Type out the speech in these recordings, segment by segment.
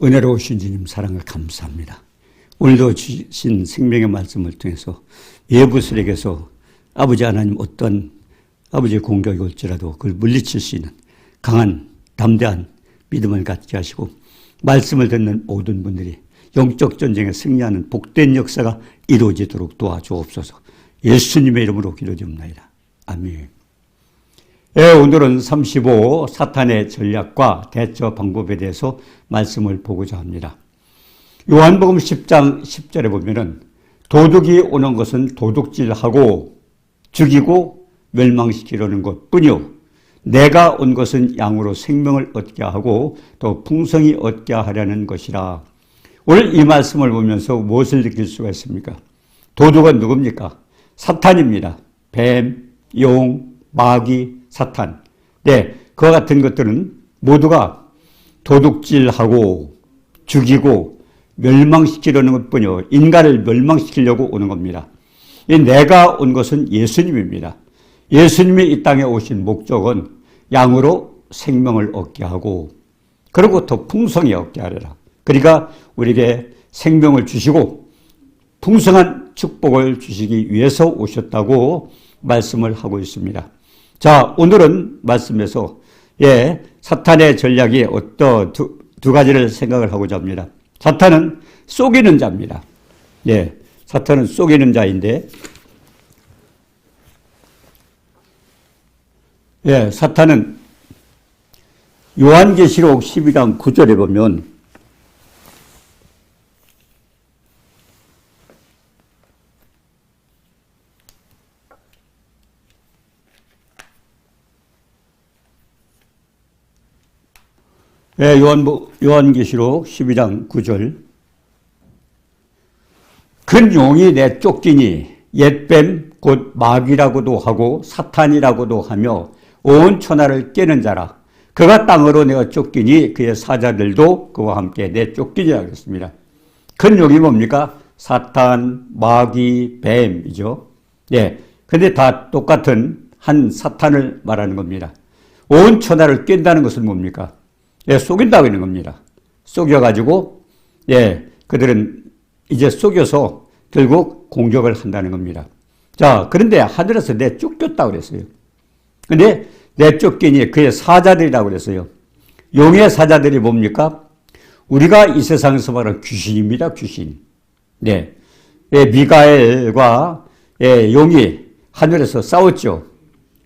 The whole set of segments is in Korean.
은혜로우신 주님 사랑을 감사합니다. 오늘도 주신 생명의 말씀을 통해서 예부술에게서 아버지 하나님 어떤 아버지의 공격이 올지라도 그걸 물리칠 수 있는 강한 담대한 믿음을 갖게 하시고 말씀을 듣는 모든 분들이 영적 전쟁에 승리하는 복된 역사가 이루어지도록 도와주옵소서. 예수님의 이름으로 기도드립니다. 아멘. 오늘은 35 사탄의 전략과 대처 방법에 대해서 말씀을 보고자 합니다. 요한복음 10장 10절에 보면은 도둑이 오는 것은 도둑질하고 죽이고 멸망시키려는 것뿐이요 내가 온 것은 양으로 생명을 얻게 하고 또 풍성히 얻게 하려는 것이라. 오늘 이 말씀을 보면서 무엇을 느낄 수가 있습니까? 도둑은 누굽니까? 사탄입니다. 뱀, 용, 마귀, 사탄. 네, 그와 같은 것들은 모두가 도둑질하고 죽이고 멸망시키려는 것뿐이요 인간을 멸망시키려고 오는 겁니다. 내가 온 것은 예수님입니다. 예수님이 이 땅에 오신 목적은 양으로 생명을 얻게 하고 그리고 더 풍성히 얻게 하리라. 그러니까 우리에게 생명을 주시고 풍성한 축복을 주시기 위해서 오셨다고 말씀을 하고 있습니다. 자, 오늘은 말씀에서 사탄의 전략이 어떤 두 가지를 생각을 하고자 합니다. 사탄은 속이는 자입니다. 사탄은 속이는 자인데 사탄은 요한계시록 12장 9절에 보면 요한계시록 12장 9절 큰 용이 내쫓기니 옛뱀 곧 마귀라고도 하고 사탄이라고도 하며 온 천하를 깨는 자라. 그가 땅으로 내어 쫓기니 그의 사자들도 그와 함께 내쫓기니라 그랬습니다. 큰 용이 뭡니까? 사탄, 마귀, 뱀이죠. 근데 다 똑같은 한 사탄을 말하는 겁니다. 온 천하를 깬다는 것은 뭡니까? 속인다고 있는 겁니다. 속여가지고, 그들은 이제 속여서 결국 공격을 한다는 겁니다. 자, 그런데 하늘에서 내쫓겼다고 그랬어요. 근데 내쫓기니 그의 사자들이라고 그랬어요. 용의 사자들이 뭡니까? 우리가 이 세상에서 말하는 귀신입니다, 귀신. 미가엘과 용이 하늘에서 싸웠죠.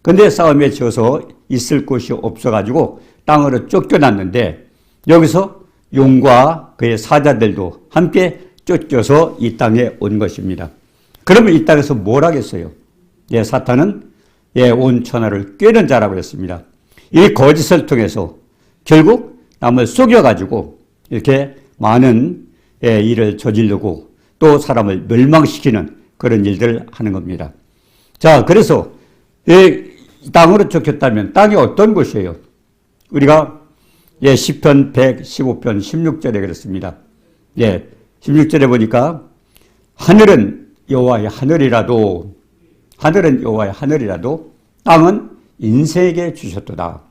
근데 싸움에 져서 있을 곳이 없어가지고 땅으로 쫓겨났는데 여기서 용과 그의 사자들도 함께 쫓겨서 이 땅에 온 것입니다. 그러면 이 땅에서 뭘 하겠어요? 사탄은 온 천하를 꿰는 자라고 했습니다. 이 거짓을 통해서 결국 남을 속여가지고 이렇게 많은 일을 저지르고 또 사람을 멸망시키는 그런 일들을 하는 겁니다. 자, 그래서 땅으로 쫓겼다면 땅이 어떤 곳이에요? 우리가 시편 115편 16절에 그랬습니다. 16절에 보니까 하늘은 여호와의 하늘이라도 땅은 인생에게 주셨도다.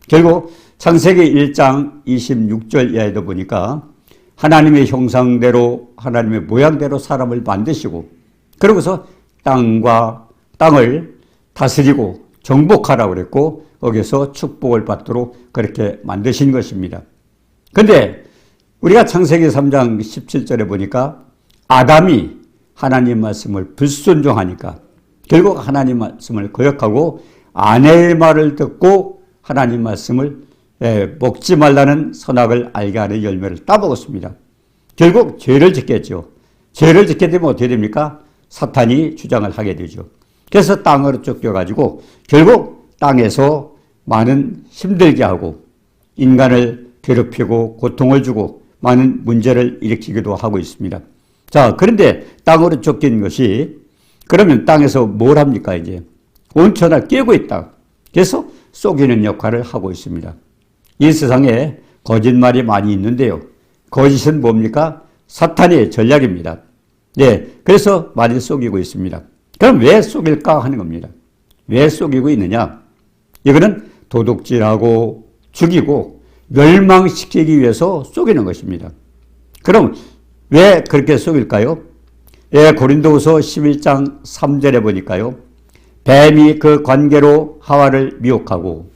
결국 창세기 1장 26절 이하에도 보니까 하나님의 형상대로 하나님의 모양대로 사람을 만드시고 그러고서 땅을 다스리고 정복하라고 그랬고 거기서 축복을 받도록 그렇게 만드신 것입니다. 근데 우리가 창세기 3장 17절에 보니까 아담이 하나님 말씀을 불순종하니까 결국 하나님 말씀을 거역하고 아내의 말을 듣고 하나님 말씀을 먹지 말라는 선악을 알게 하는 열매를 따먹었습니다. 결국 죄를 짓겠죠. 죄를 짓게 되면 어떻게 됩니까? 사탄이 주장을 하게 되죠. 그래서 땅으로 쫓겨가지고 결국 땅에서 많은 힘들게 하고 인간을 괴롭히고 고통을 주고 많은 문제를 일으키기도 하고 있습니다. 자, 그런데 땅으로 쫓긴 것이 그러면 땅에서 뭘 합니까? 이제 온 천하를 깨고 있다. 그래서 속이는 역할을 하고 있습니다. 이 세상에 거짓말이 많이 있는데요. 거짓은 뭡니까? 사탄의 전략입니다. 그래서 많이 속이고 있습니다. 그럼 왜 속일까 하는 겁니다. 왜 속이고 있느냐? 이거는 도둑질하고 죽이고 멸망시키기 위해서 속이는 것입니다. 그럼 왜 그렇게 속일까요? 예, 고린도후서 11장 3절에 보니까요. 뱀이 그 관계로 하와를 미혹하고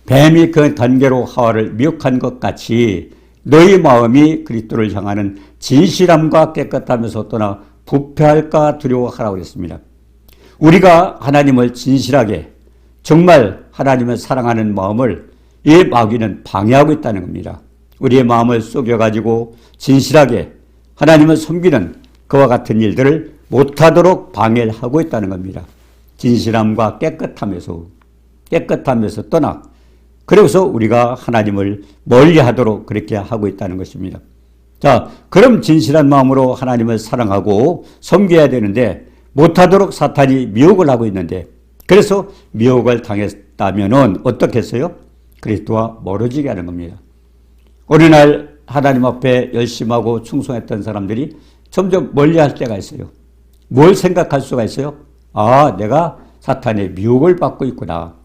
뱀이 그 관계로 하와를 미혹한 것 같이 너희 마음이 그리스도를 향하는 진실함과 깨끗하면서 떠나 부패할까 두려워하라고 했습니다. 우리가 하나님을 진실하게 정말 하나님을 사랑하는 마음을 이 마귀는 방해하고 있다는 겁니다. 우리의 마음을 속여가지고 진실하게 하나님을 섬기는 그와 같은 일들을 못하도록 방해를 하고 있다는 겁니다. 진실함과 깨끗함에서 떠나 그래서 우리가 하나님을 멀리하도록 그렇게 하고 있다는 것입니다. 자, 그럼 진실한 마음으로 하나님을 사랑하고 섬겨야 되는데 못하도록 사탄이 미혹을 하고 있는데 그래서 미혹을 당했다면 어떻게 했어요? 그리스도와 멀어지게 하는 겁니다. 어느 날 하나님 앞에 열심하고 충성했던 사람들이 점점 멀리할 때가 있어요. 뭘 생각할 수가 있어요? 아, 내가 사탄의 미혹을 받고 있구나.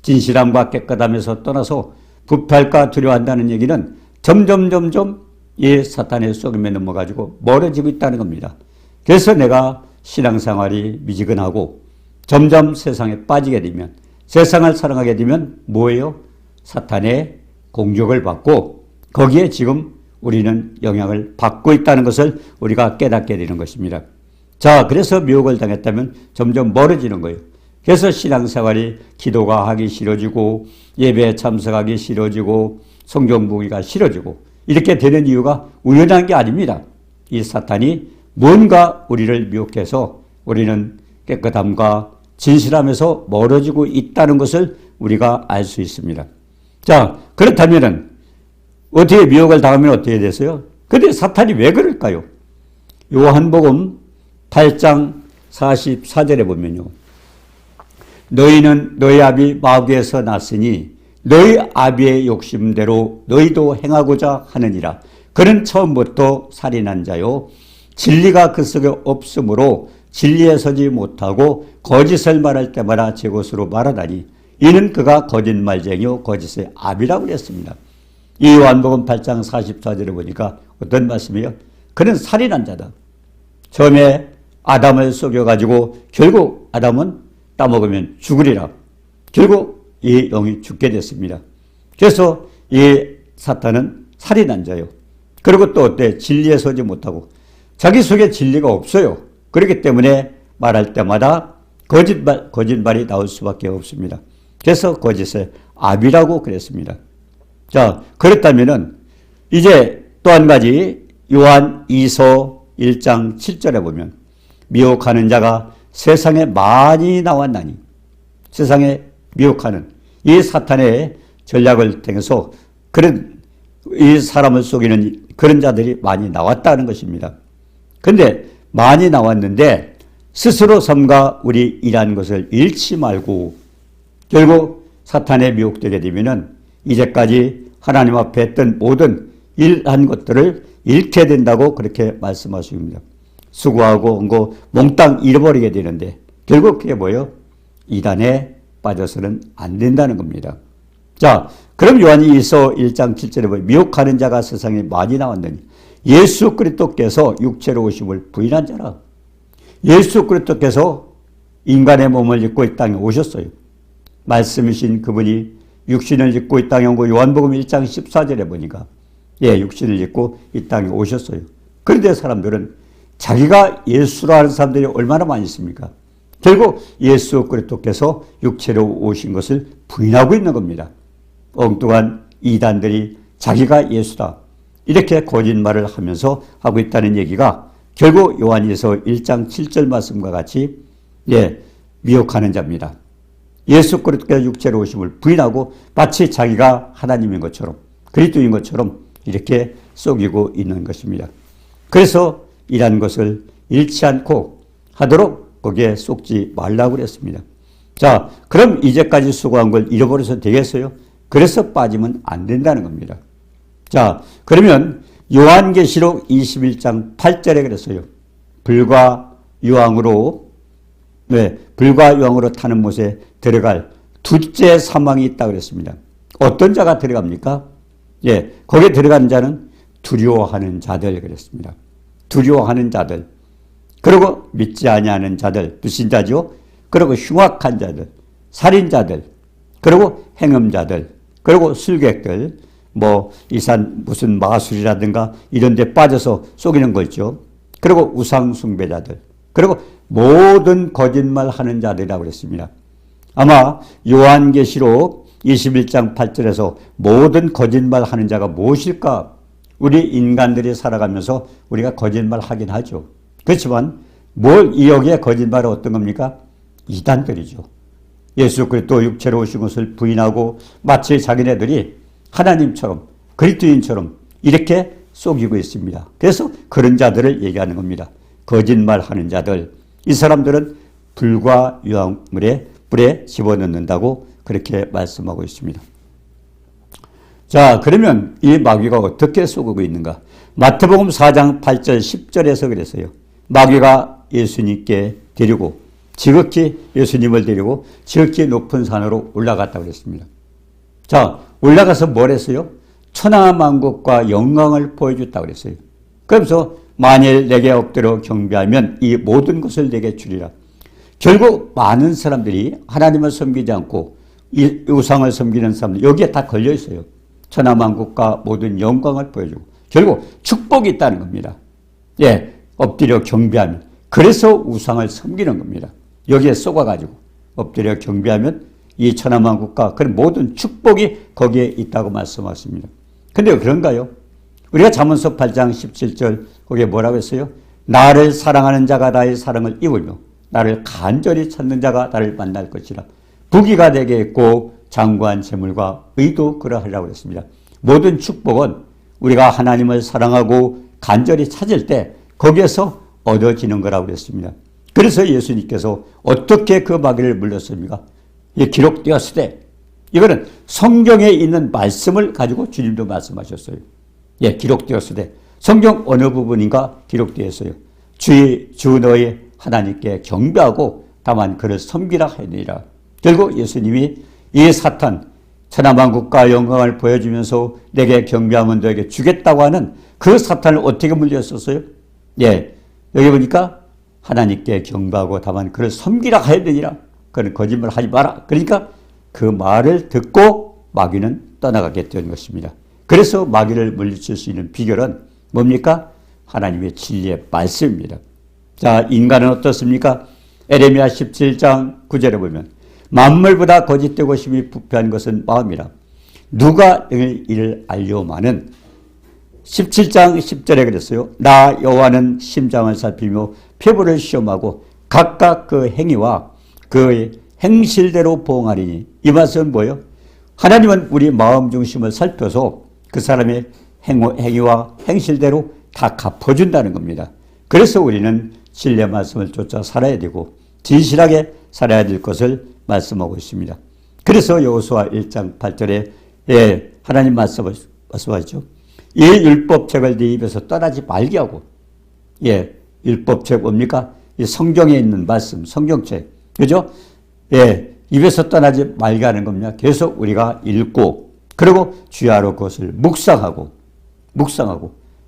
진실함과 깨끗함에서 떠나서 부패할까 두려워한다는 얘기는 점점 이 사탄의 속임에 넘어가지고 멀어지고 있다는 겁니다. 그래서 내가 신앙생활이 미지근하고 점점 세상에 빠지게 되면 세상을 사랑하게 되면 뭐예요? 사탄의 공격을 받고 거기에 지금 우리는 영향을 받고 있다는 것을 우리가 깨닫게 되는 것입니다. 자, 그래서 미혹을 당했다면 점점 멀어지는 거예요. 그래서 신앙생활이 기도가 하기 싫어지고 예배에 참석하기 싫어지고 성경 보기가 싫어지고 이렇게 되는 이유가 우연한 게 아닙니다. 이 사탄이 뭔가 우리를 미혹해서 우리는 깨끗함과 진실함에서 멀어지고 있다는 것을 우리가 알 수 있습니다. 자, 그렇다면은 어떻게 미혹을 당하면 어떻게 됐어요? 근데 사탄이 왜 그럴까요? 요한복음 8장 44절에 보면요. 너희는 너희 아비 마귀에서 났으니 너희 아비의 욕심대로 너희도 행하고자 하느니라. 그는 처음부터 살인한 자요. 진리가 그 속에 없으므로 진리에 서지 못하고 거짓을 말할 때마다 제 것으로 말하다니 이는 그가 거짓말쟁이요 거짓의 아비라고 그랬습니다. 이 요한복음 8장 44절에 보니까 어떤 말씀이에요? 그는 살인한 자다. 처음에 아담을 속여가지고 결국 아담은 따먹으면 죽으리라. 결국 이 영이 죽게 됐습니다. 그래서 이 사탄은 살인한 자요. 그리고 또 어때? 진리에 서지 못하고 자기 속에 진리가 없어요. 그렇기 때문에 말할 때마다 거짓말이 나올 수밖에 없습니다. 그래서 거짓의 아비라고 그랬습니다. 자, 그렇다면은 이제 또 한 가지 요한 2서 1장 7절에 보면 미혹하는 자가 세상에 많이 나왔나니 세상에 미혹하는 이 사탄의 전략을 통해서 그런 이 사람을 속이는 그런 자들이 많이 나왔다는 것입니다. 근데 많이 나왔는데 스스로 삼가 우리 일한 것을 잃지 말고 결국 사탄에 미혹되게 되면은 이제까지 하나님 앞에 했던 모든 일한 것들을 잃게 된다고 그렇게 말씀하십니다. 수고하고 온 거 몽땅 잃어버리게 되는데 결국 그게 뭐예요? 이단에 빠져서는 안 된다는 겁니다. 자, 그럼 요한이 1서 1장 7절에 보면 미혹하는 자가 세상에 많이 나왔느니 예수 그리스도께서 육체로 오심을 부인한 자라. 예수 그리스도께서 인간의 몸을 입고 이 땅에 오셨어요. 말씀이신 그분이 육신을 입고 이 땅에 온 거 요한복음 1장 14절에 보니까 육신을 입고 이 땅에 오셨어요. 그런데 사람들은 자기가 예수라 하는 사람들이 얼마나 많이 있습니까? 결국 예수 그리스도께서 육체로 오신 것을 부인하고 있는 겁니다. 엉뚱한 이단들이 자기가 예수다 이렇게 거짓말을 하면서 하고 있다는 얘기가 결국 요한일서 1장 7절 말씀과 같이 미혹하는 자입니다. 예수 그리스도께서 육체로 오심을 부인하고 마치 자기가 하나님인 것처럼 그리스도인 것처럼 이렇게 속이고 있는 것입니다. 그래서 이런 것을 잃지 않고 하도록 거기에 속지 말라고 그랬습니다. 자, 그럼 이제까지 수고한 걸 잃어버려서 되겠어요? 그래서 빠지면 안 된다는 겁니다. 자, 그러면 요한계시록 21장 8절에 그랬어요. 불과 유황으로 타는 못에 들어갈 둘째 사망이 있다 그랬습니다. 어떤 자가 들어갑니까? 예, 거기에 들어가는 자는 두려워하는 자들 그랬습니다. 두려워하는 자들. 그리고 믿지 아니하는 자들, 불신자죠. 그리고 흉악한 자들, 살인자들, 그리고 행음자들, 그리고 술객들, 이산 무슨 마술이라든가 이런 데 빠져서 속이는 거 있죠. 그리고 우상 숭배자들, 그리고 모든 거짓말 하는 자들이라고 그랬습니다. 아마 요한계시록 21장 8절에서 모든 거짓말 하는 자가 무엇일까? 우리 인간들이 살아가면서 우리가 거짓말 하긴 하죠. 그렇지만 이 여기에 거짓말은 어떤 겁니까? 이단들이죠. 예수 그리스도 육체로 오신 것을 부인하고 마치 자기네들이 하나님처럼 그리스도인처럼 이렇게 속이고 있습니다. 그래서 그런 자들을 얘기하는 겁니다. 거짓말하는 자들. 이 사람들은 불과 유황물에 불에 집어넣는다고 그렇게 말씀하고 있습니다. 자, 그러면 이 마귀가 어떻게 속이고 있는가? 마태복음 4장 8절 10절에서 그랬어요. 마귀가 예수님께 데리고 지극히 예수님을 데리고 지극히 높은 산으로 올라갔다고 그랬습니다. 자, 올라가서 뭘 했어요? 천하만국과 영광을 보여줬다고 그랬어요. 그러면서 만일 내게 엎드려 경배하면 이 모든 것을 내게 주리라. 결국 많은 사람들이 하나님을 섬기지 않고 이 우상을 섬기는 사람들 여기에 다 걸려 있어요. 천하만국과 모든 영광을 보여주고 결국 축복이 있다는 겁니다. 예, 엎드려 경배하면. 그래서 우상을 섬기는 겁니다. 여기에 쏘가가지고 엎드려 경배하면 이 천하만국과 그런 모든 축복이 거기에 있다고 말씀하십니다. 근데 그런가요? 우리가 잠언서 8장 17절 거기에 뭐라고 했어요? 나를 사랑하는 자가 나의 사랑을 입으며 나를 간절히 찾는 자가 나를 만날 것이라. 부귀가 내게 있고 장구한 재물과 의도 그러하리라고 했습니다. 모든 축복은 우리가 하나님을 사랑하고 간절히 찾을 때 거기에서 얻어지는 거라고 했습니다. 그래서 예수님께서 어떻게 그 마귀를 물렸습니까? 이 기록되었을 때 이거는 성경에 있는 말씀을 가지고 주님도 말씀하셨어요. 예, 기록되었을 때 성경 어느 부분인가 기록되었어요. 주 너희 하나님께 경배하고 다만 그를 섬기라 하니라. 결국 예수님이 이 사탄 천하만국과 영광을 보여주면서 내게 경배하면 너에게 주겠다고 하는 그 사탄을 어떻게 물렸었어요? 예, 여기 보니까 하나님께 경배하고 다만 그를 섬기라 하야 되니라. 그는 거짓말 하지 마라. 그러니까 그 말을 듣고 마귀는 떠나가게 된 것입니다. 그래서 마귀를 물리칠 수 있는 비결은 뭡니까? 하나님의 진리의 말씀입니다. 자, 인간은 어떻습니까? 에레미야 17장 9절에 보면 만물보다 거짓되고 심히 부패한 것은 마음이라. 누가 이를 알려마는 17장 10절에 그랬어요. 나 여호와는 심장을 살피며 표부를 시험하고 각각 그 행위와 그 행실대로 보응하리니. 이 말씀은 뭐예요? 하나님은 우리 마음 중심을 살펴서 그 사람의 행위와 행실대로 다 갚아준다는 겁니다. 그래서 우리는 진리의 말씀을 쫓아 살아야 되고 진실하게 살아야 될 것을 말씀하고 있습니다. 그래서 여호수아 1장 8절에 하나님 말씀하시죠. 이 율법책을 네 입에서 떠나지 말게 하고, 율법책 뭡니까? 이 성경에 있는 말씀, 성경책, 그죠? 입에서 떠나지 말게 하는 겁니다. 계속 우리가 읽고, 그리고 주야로 그것을 묵상하고,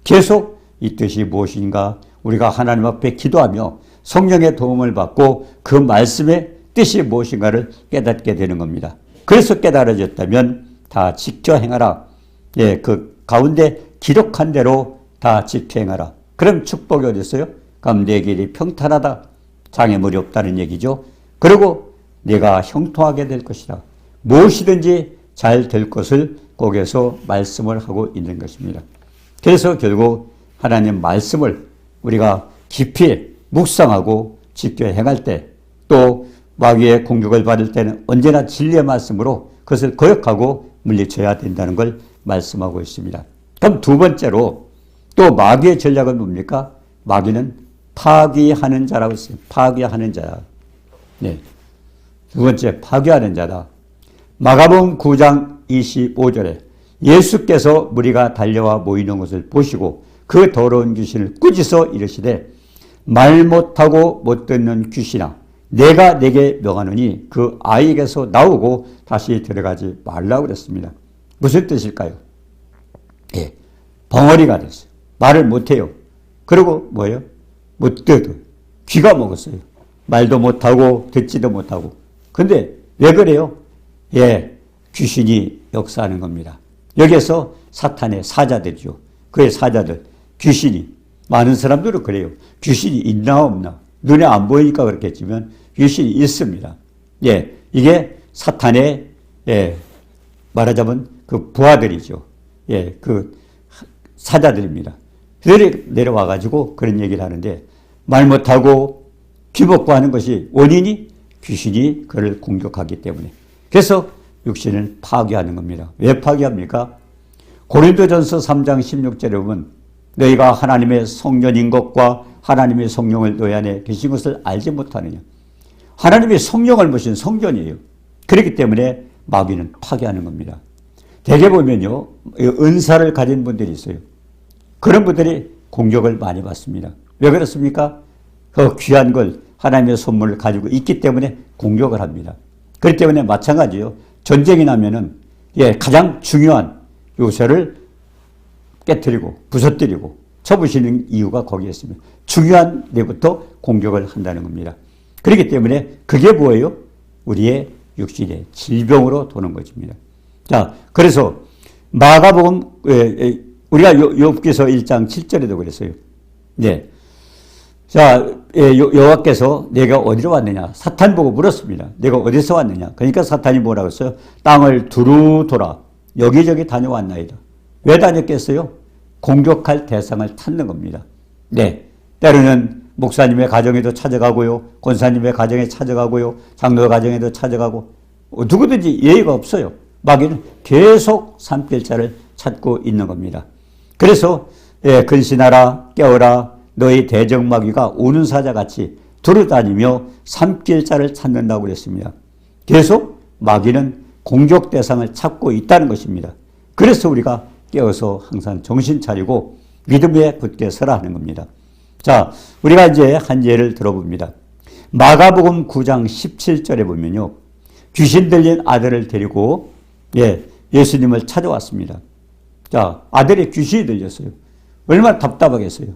계속 이 뜻이 무엇인가 우리가 하나님 앞에 기도하며 성령의 도움을 받고 그 말씀의 뜻이 무엇인가를 깨닫게 되는 겁니다. 그래서 깨달아졌다면 다 지켜 행하라. 그 가운데 기록한 대로 다 지켜 행하라. 그럼 축복이 어디 있어요? 그럼 내 길이 평탄하다. 장애물이 없다는 얘기죠. 그리고 내가 형통하게 될 것이다. 무엇이든지 잘 될 것을 거기에서 말씀을 하고 있는 것입니다. 그래서 결국 하나님 말씀을 우리가 깊이 묵상하고 지켜 행할 때, 또 마귀의 공격을 받을 때는 언제나 진리의 말씀으로 그것을 거역하고 물리쳐야 된다는 걸 말씀하고 있습니다. 그럼 두 번째로 또 마귀의 전략은 뭡니까? 마귀는 파괴하는 자라고 했어요. 파괴하는 자야. 두 번째, 파괴하는 자다. 마가복음 9장 25절에 예수께서 무리가 달려와 모이는 것을 보시고 그 더러운 귀신을 꾸짖어 이르시되 말 못하고 못 듣는 귀신아 내가 내게 명하노니 그 아이에게서 나오고 다시 들어가지 말라고 그랬습니다. 무슨 뜻일까요? 예, 벙어리가 됐어요. 말을 못해요. 그리고 뭐예요? 못 듣어요. 귀가 먹었어요. 말도 못하고 듣지도 못하고. 근데 왜 그래요? 예, 귀신이 역사하는 겁니다. 여기에서 사탄의 사자들이죠. 그의 사자들, 귀신이. 많은 사람들은 그래요. 귀신이 있나 없나. 눈에 안 보이니까 그렇겠지만 귀신이 있습니다. 예, 이게 사탄의, 예, 말하자면 그 부하들이죠. 예, 그 사자들입니다. 그들이 내려와가지고 그런 얘기를 하는데 말 못하고 귀 먹고 하는 것이 원인이 귀신이 그를 공격하기 때문에. 그래서 육신을 파괴하는 겁니다. 왜 파괴합니까? 고린도전서 3장 16절에 보면 너희가 하나님의 성령인 것과 하나님의 성령을 너희 안에 계신 것을 알지 못하느냐. 하나님의 성령을 모신 성전이에요. 그렇기 때문에 마귀는 파괴하는 겁니다. 대개 보면요, 은사를 가진 분들이 있어요. 그런 분들이 공격을 많이 받습니다. 왜 그렇습니까? 그 귀한 걸 하나님의 선물을 가지고 있기 때문에 공격을 합니다. 그렇기 때문에 마찬가지요. 전쟁이 나면은 예, 가장 중요한 요새를 깨뜨리고 부서뜨리고 쳐부시는 이유가 거기에 있습니다. 중요한 데부터 공격을 한다는 겁니다. 그렇기 때문에 그게 뭐예요? 우리의 육신의 질병으로 도는 것입니다. 자, 그래서 마가복음 우리가 욥기서 1장 7절에도 그랬어요. 네. 자, 여호와께서 내가 어디로 왔느냐? 사탄 보고 물었습니다. 내가 어디서 왔느냐? 그러니까 사탄이 뭐라고 했어요? 땅을 두루 돌아 여기저기 다녀왔나이다. 왜 다녔겠어요? 공격할 대상을 찾는 겁니다. 네. 때로는 목사님의 가정에도 찾아가고요. 권사님의 가정에 찾아가고요. 장로 가정에도 찾아가고 누구든지 예의가 없어요. 마귀는 계속 산길자를 찾고 있는 겁니다. 그래서 예, 근신하라 깨어라 너희 대적마귀가 오는 사자같이 두루다니며 산길자를 찾는다고 그랬습니다. 계속 마귀는 공격 대상을 찾고 있다는 것입니다. 그래서 우리가 깨어서 항상 정신 차리고 믿음에 굳게 서라 하는 겁니다. 자, 우리가 이제 한 예를 들어봅니다. 마가복음 9장 17절에 보면요. 귀신 들린 아들을 데리고 예수님을 찾아왔습니다. 자, 아들의 귀신이 들렸어요. 얼마나 답답하겠어요.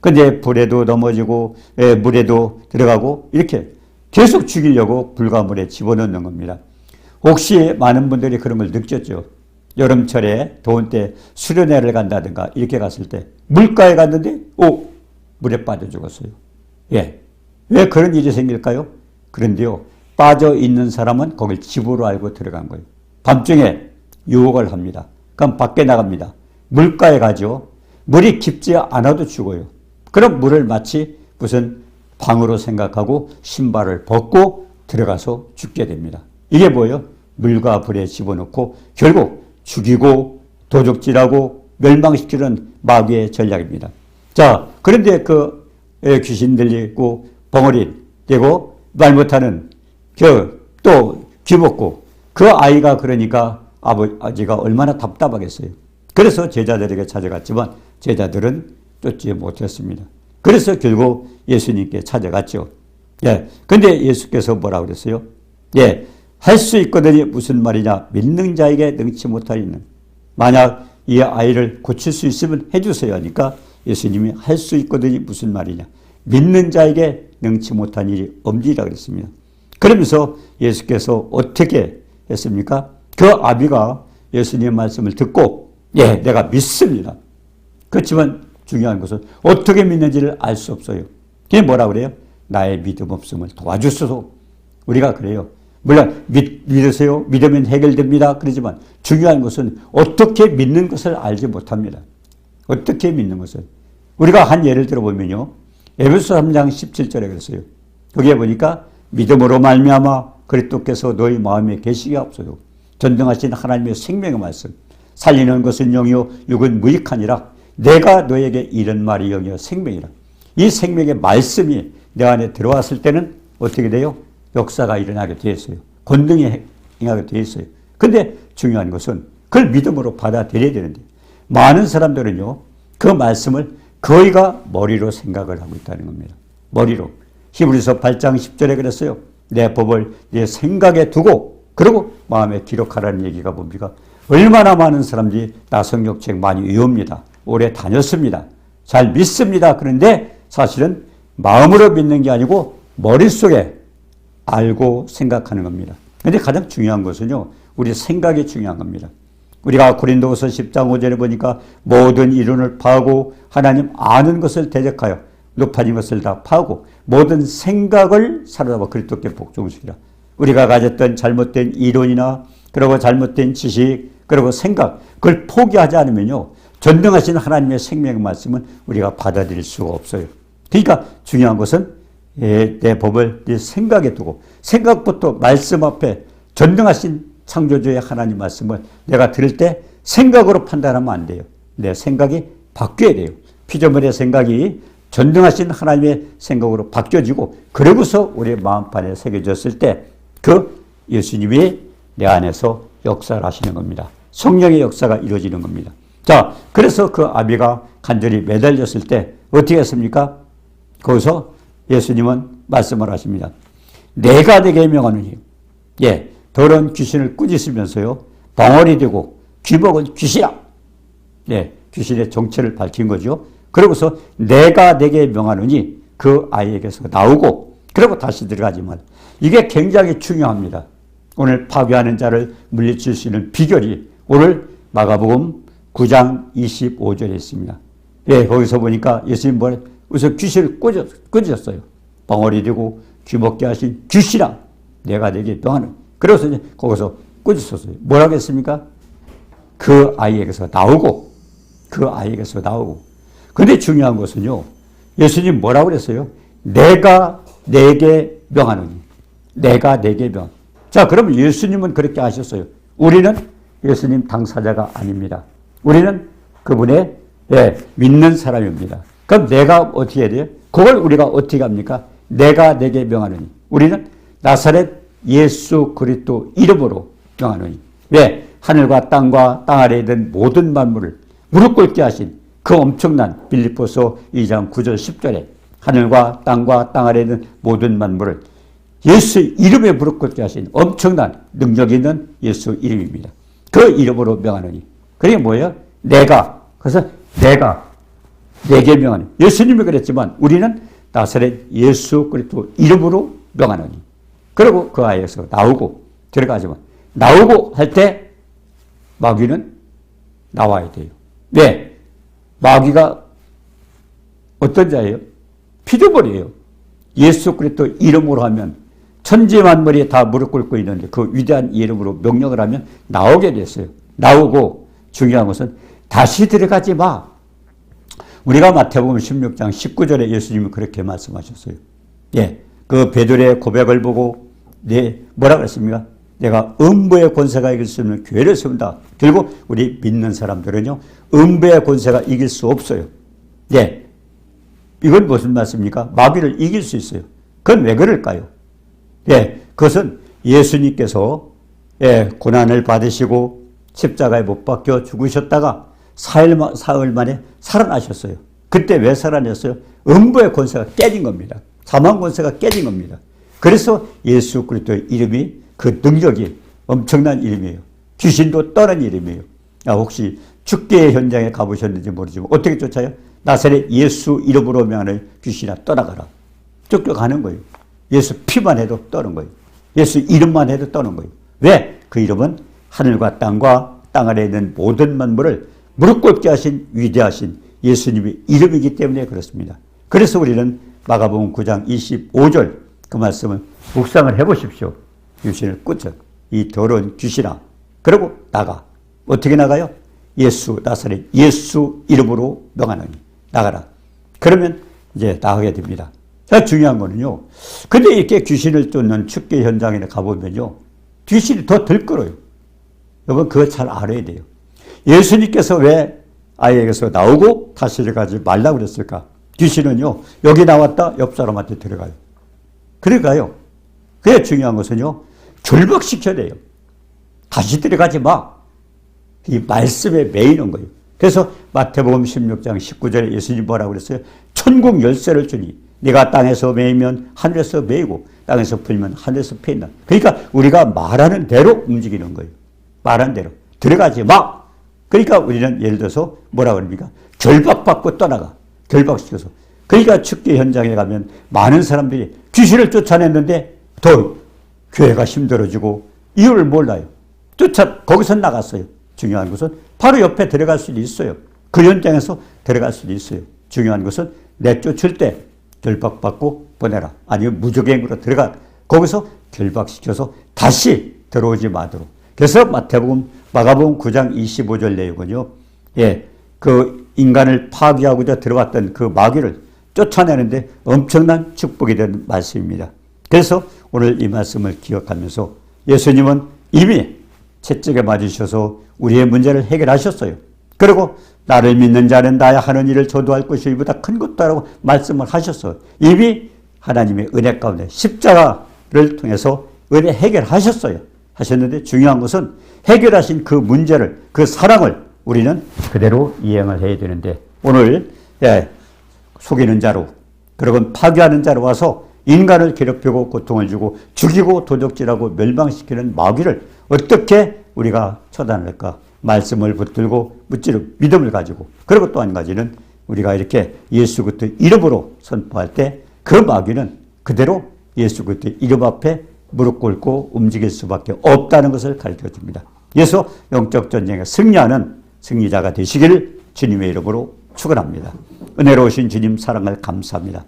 근데 불에도 넘어지고 물에도 들어가고 이렇게 계속 죽이려고 불가물에 집어넣는 겁니다. 혹시 많은 분들이 그런 걸 느꼈죠. 여름철에 더운 때 수련회를 간다든가 이렇게 갔을 때 물가에 갔는데 물에 빠져 죽었어요. 예. 왜 그런 일이 생길까요? 그런데요. 빠져 있는 사람은 거길 집으로 알고 들어간 거예요. 밤중에 유혹을 합니다. 그럼 밖에 나갑니다. 물가에 가죠. 물이 깊지 않아도 죽어요. 그럼 물을 마치 무슨 방으로 생각하고 신발을 벗고 들어가서 죽게 됩니다. 이게 뭐예요? 물과 불에 집어넣고 결국 죽이고 도적질하고 멸망시키는 마귀의 전략입니다. 자, 그런데 그 귀신 들리고 벙어리 되고 말 못하는 또 귀먹고 그 아이가 그러니까 아버지가 얼마나 답답하겠어요. 그래서 제자들에게 찾아갔지만 제자들은 쫓지 못했습니다. 그래서 결국 예수님께 찾아갔죠. 예. 근데 예수께서 뭐라고 그랬어요? 예. 할 수 있거든요. 무슨 말이냐? 믿는 자에게 능치 못하리는. 만약 이 아이를 고칠 수 있으면 해주세요 하니까 예수님이 할 수 있거든요. 무슨 말이냐? 믿는 자에게 능치 못한 일이 없리라 그랬습니다. 그러면서 예수께서 어떻게 했습니까? 그 아비가 예수님의 말씀을 듣고 내가 믿습니다. 그렇지만 중요한 것은 어떻게 믿는지를 알 수 없어요. 그게 뭐라 그래요? 나의 믿음 없음을 도와주소서. 우리가 그래요. 물론 믿으세요. 믿으면 해결됩니다. 그러지만 중요한 것은 어떻게 믿는 것을 알지 못합니다. 어떻게 믿는 것을. 우리가 한 예를 들어보면요. 에베소 3장 17절에 그랬어요. 거기에 보니까 믿음으로 말미암아 그리스도께서 너희 마음에 계시게 하옵소서. 전능하신 하나님의 생명의 말씀. 살리는 것은 영이요 육은 무익하니라. 내가 너에게 이런 말이 영이요 생명이라. 이 생명의 말씀이 내 안에 들어왔을 때는 어떻게 돼요? 역사가 일어나게 되어 있어요. 권능이 행하게 되어 있어요. 근데 중요한 것은 그걸 믿음으로 받아들여야 되는데 많은 사람들은요. 그 말씀을 거의가 머리로 생각을 하고 있다는 겁니다. 머리로. 히브리서 8장 10절에 그랬어요. 내 법을 내 생각에 두고 그리고 마음에 기록하라는 얘기가 뭡니까? 얼마나 많은 사람들이 나 성경책 많이 외웁니다. 오래 다녔습니다. 잘 믿습니다. 그런데 사실은 마음으로 믿는 게 아니고 머릿속에 알고 생각하는 겁니다. 그런데 가장 중요한 것은요, 우리 생각이 중요한 겁니다. 우리가 고린도후서 10장 5절에 보니까 모든 이론을 파하고 하나님 아는 것을 대적하여 높아진 것을 다 파하고 모든 생각을 사로잡아 그리스도께 복종시키라. 우리가 가졌던 잘못된 이론이나 그리고 잘못된 지식 그리고 생각 그걸 포기하지 않으면요, 전능하신 하나님의 생명의 말씀은 우리가 받아들일 수가 없어요. 그러니까 중요한 것은 내 법을 내 생각에 두고 생각부터 말씀 앞에 전능하신 창조주의 하나님 말씀을 내가 들을 때 생각으로 판단하면 안 돼요. 내 생각이 바뀌어야 돼요. 피조물의 생각이 전능하신 하나님의 생각으로 바뀌어지고 그러고서 우리의 마음판에 새겨졌을 때 그 예수님이 내 안에서 역사를 하시는 겁니다. 성령의 역사가 이루어지는 겁니다. 자, 그래서 그 아비가 간절히 매달렸을 때 어떻게 했습니까? 거기서 예수님은 말씀을 하십니다. 내가 내게 명하노니, 더러운 귀신을 꾸짖으면서요, 벙어리 되고 귀먹은 귀신아, 귀신의 정체를 밝힌 거죠. 그러고서 내가 내게 명하노니 그 아이에게서 나오고 그리고 다시 들어가지 말. 이게 굉장히 중요합니다. 오늘 파괴하는 자를 물리칠 수 있는 비결이 오늘 마가복음 9장 25절에 있습니다. 거기서 보니까 예수님 우선 귀신을 꾸짖었어요. 벙어리 되고 귀먹게 하신 귀신아, 내가 내게 명하노니. 그래서 이제 거기서 꾸짖었어요. 뭐라고 했습니까? 그 아이에게서 나오고, 그 아이에게서 나오고. 근데 중요한 것은요, 예수님 뭐라고 그랬어요? 내가 내게 명하노니. 내가 내게 명. 자, 그럼 예수님은 그렇게 하셨어요. 우리는 예수님 당사자가 아닙니다. 우리는 그분의 믿는 사람입니다. 그럼 내가 어떻게 해야 돼요? 그걸 우리가 어떻게 합니까? 내가 내게 명하노니. 우리는 나사렛 예수 그리스도 이름으로 명하노니. 왜? 하늘과 땅과 땅 아래에 있는 모든 만물을 무릎 꿇게 하신 그 엄청난 빌립보서 2장 9절 10절에 하늘과 땅 아래에 있는 모든 만물을 예수 이름에 무릎 꿇게 하신 엄청난 능력 있는 예수 이름입니다. 그 이름으로 명하노니. 그게 뭐예요? 그래서 내가 내게 명하노니. 예수님이 그랬지만 우리는 나사렛 예수 그리스도 이름으로 명하노니. 그리고 그 아이에서 나오고 들어가지만 나오고 할 때 마귀는 나와야 돼요. 왜? 마귀가 어떤 자예요? 피조물이에요. 예수 그리스도 이름으로 하면 천지 만물이 다 무릎 꿇고 있는데 그 위대한 이름으로 명령을 하면 나오게 됐어요. 나오고 중요한 것은 다시 들어가지 마. 우리가 마태복음 16장 19절에 예수님이 그렇게 말씀하셨어요. 그 베드로의 고백을 보고 뭐라 그랬습니까? 내가 음부의 권세가 이길 수 없는 교회를 세운다. 결국 우리 믿는 사람들은요, 음부의 권세가 이길 수 없어요. 이건 무슨 말씀입니까? 마귀를 이길 수 있어요. 그건 왜 그럴까요? 그것은 예수님께서 고난을 받으시고 십자가에 못 박혀 죽으셨다가 사흘 만에 살아나셨어요. 그때 왜 살아났어요? 음부의 권세가 깨진 겁니다. 사망 권세가 깨진 겁니다. 그래서 예수 그리스도의 이름이 그 능력이 엄청난 이름이에요. 귀신도 떠난 이름이에요. 혹시 축제 현장에 가보셨는지 모르지만 어떻게 쫓아요? 나사렛 예수 이름으로 명하는 귀신아 떠나가라. 쫓겨가는 거예요. 예수 피만 해도 떠는 거예요. 예수 이름만 해도 떠는 거예요. 왜? 그 이름은 하늘과 땅 아래에 있는 모든 만물을 무릎 꿇게 하신 위대하신 예수님의 이름이기 때문에 그렇습니다. 그래서 우리는 마가복음 9장 25절 그 말씀을 묵상을 해보십시오. 귀신을 꾸짖어. 이 더러운 귀신아. 그리고 나가. 어떻게 나가요? 나사렛 예수 이름으로 명하노니. 나가라. 그러면 이제 나가게 됩니다. 자, 중요한 거는요. 근데 이렇게 귀신을 쫓는 축제 현장에 가보면요. 귀신이 더 들끓어요. 여러분 그걸 잘 알아야 돼요. 예수님께서 왜 아이에게서 나오고 다시 들어가지 말라고 그랬을까? 귀신은요. 여기 나왔다 옆 사람한테 들어가요. 그러니까요. 그게 중요한 것은요. 결박시켜야 돼요. 다시 들어가지 마. 이 말씀에 매이는 거예요. 그래서 마태복음 16장 19절에 예수님 뭐라고 그랬어요? 천국 열쇠를 주니 네가 땅에서 매이면 하늘에서 매이고 땅에서 풀면 하늘에서 패인다. 그러니까 우리가 말하는 대로 움직이는 거예요. 말하는 대로. 들어가지 마. 그러니까 우리는 예를 들어서 뭐라 그럽니까? 결박받고 떠나가. 결박시켜서. 그러니까 축제 현장에 가면 많은 사람들이 귀신을 쫓아냈는데 더 교회가 힘들어지고 이유를 몰라요. 거기서 나갔어요. 중요한 것은 바로 옆에 들어갈 수도 있어요. 그 현장에서 들어갈 수도 있어요. 중요한 것은 내쫓을 때 결박받고 보내라. 아니면 무적행으로 들어가. 거기서 결박시켜서 다시 들어오지 마도록. 그래서 마가복음 9장 25절 내용은요. 예, 그 인간을 파괴하고자 들어왔던 그 마귀를 쫓아내는데 엄청난 축복이 된 말씀입니다. 그래서 오늘 이 말씀을 기억하면서 예수님은 이미 채찍에 맞으셔서 우리의 문제를 해결하셨어요. 그리고 나를 믿는 자는 나야 하는 일을 저도 할 것이 이보다 큰 것도 하라고 말씀을 하셨어요. 이미 하나님의 은혜 가운데 십자가를 통해서 은혜 해결하셨어요. 하셨는데 중요한 것은 해결하신 그 문제를, 그 사랑을 우리는 그대로 이행을 해야 되는데 오늘 속이는 자로, 그리고 파괴하는 자로 와서 인간을 괴롭히고 고통을 주고 죽이고 도적질하고 멸망시키는 마귀를 어떻게 우리가 처단할까? 말씀을 붙들고 무찌르 믿음을 가지고, 그리고 또 한 가지는 우리가 이렇게 예수 그리스도의 이름으로 선포할 때 그 마귀는 그대로 예수 그리스도의 이름 앞에 무릎 꿇고 움직일 수밖에 없다는 것을 가르쳐 줍니다. 그래서 영적 전쟁에 승리하는 승리자가 되시기를 주님의 이름으로 축원합니다. 은혜로우신 주님 사랑을 감사합니다.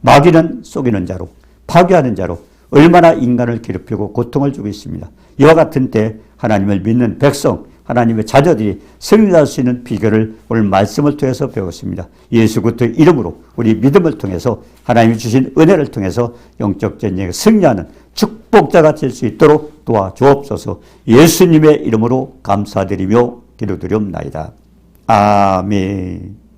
마귀는 속이는 자로, 파괴하는 자로 얼마나 인간을 괴롭히고 고통을 주고 있습니다. 이와 같은 때 하나님을 믿는 백성, 하나님의 자녀들이 승리할 수 있는 비결을 오늘 말씀을 통해서 배웠습니다. 예수 그리스도의 이름으로 우리 믿음을 통해서 하나님이 주신 은혜를 통해서 영적 전쟁에 승리하는 축복자가 될 수 있도록 도와주옵소서. 예수님의 이름으로 감사드리며 기도드리옵나이다. 아멘.